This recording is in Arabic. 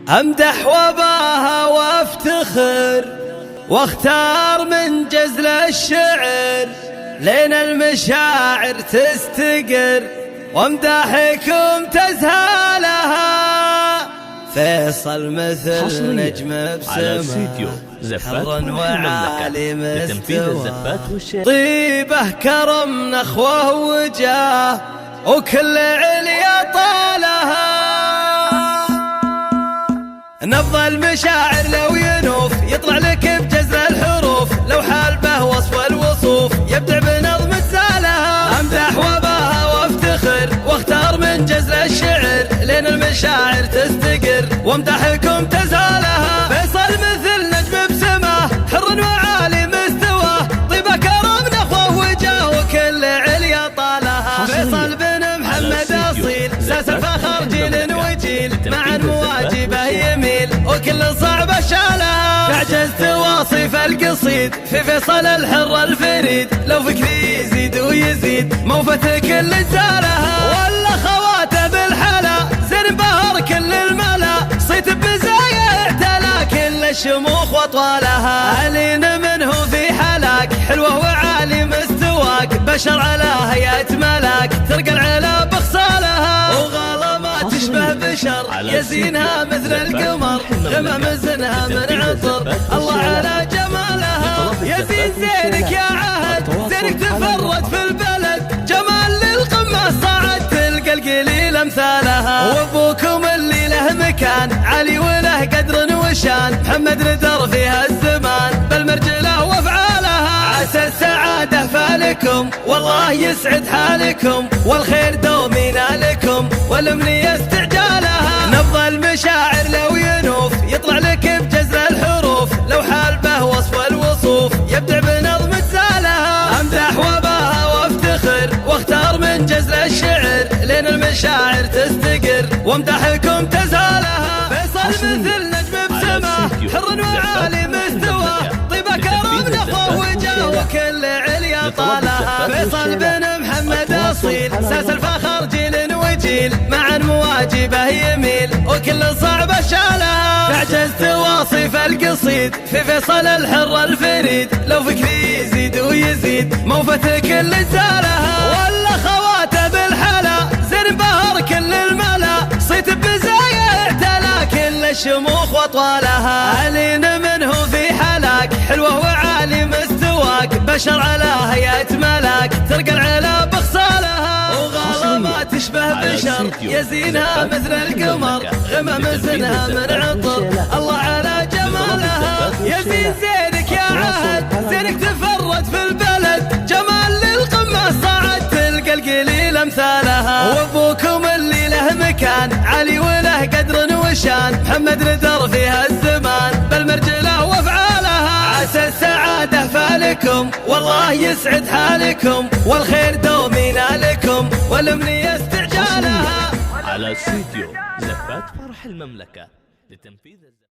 أمدح وباها وافتخر واختار من جزل الشعر لين المشاعر تستقر وامدحكم تزهى لها. فيصل مثل نجم بسمه حر وعالي مستوى، طيبه كرم نخوه وجاه وكل عليا طالها. نبض المشاعر لو ينوف يطلع لك بجزل الحروف، لو حال به وصف الوصوف يبدع بنظم تزالها. امدح وباها وافتخر واختار من جزل الشعر لين المشاعر تستقر وامدحكم تزالها. فيصل مثل نجم بسمه حر وعالي مستوى، طيبه كرم نخوه وجاه وكل عليا طالها. فيصل بن محمد اصيل ساس الفخر جيل وجيل، مع مواجبه يميل وكل صعبه شالها. تعجز تواصف القصيد في فيصل الحر الفريد، لو فكري يزيد ويزيد موفة كل زالها. ولا خواته بالحلا زين بهر كل الملا، صيت بمزايا اعتلى كل الشموخ واطوالها. علينا منه في حلاك حلوه وعالي مستواك، بشر على هيئة ملاك ترقى العلا بخصالها. وغلا ما تشبه بشر يزينها مثل القمر، غمام زنها من عطر الله على جمالها. يزين زينك يا عهد زينك تفرد في البلد، جمال للقمة صعد تلقى القليل امثالها. وابوكم اللي له مكان علي وله قدر وشان، محمد ندر فيها الزمان بالمرجله وافعالها. عسى السعاده فالكم والله يسعد حالكم، والخير دومينا لكم والامنيه استعجالها. نبض المشاعر لو ينوف يطلع لك بجزل الحروف، لو حال به وصف الوصوف يبدع بنظم تزالها. امدح وباها وافتخر واختار من جزل الشعر لين المشاعر تستقر وامدحكم تزالها. فيصل مثل نجم بسمه حر وعالي مستوى، طيبه كرم نخوه وجاه وكل عليا طالها. فيصل بن محمد اصيل ساس الفخر جيل وجيل، مع مواجبه يميل وكل صعبه شالها. تعجز تواصف القصيد في فيصل الحر الفريد، لو فكري يزيد ويزيد موفة كل زالها. ولا خواته بالحلا زين بهر كل الملا، صيت بمزايا اعتلى كل الشموخ واطوالها. علينا منه في حلاك حلوه وعالي مستواك، بشر على هيئة ملاك ترقى العلا بخصالها. وغلا ما تشبه بشر يزينها مثل القمر، غمام زنها من عطر الله على جمالها. يزين زينك يا عهد زينك تفرد في البلد، جمال للقمة صعد تلقى القليل امثالها. وابوكم اللي له مكان علي وله قدر وشان، محمد ندر فيها الزمان بالمرجله وافعالها. عسى السعاده فالكم والله يسعد حالكم، والخير دومينا لكم والامنيه استعجالها. على استديو زفات فرح المملكه لتنفيذ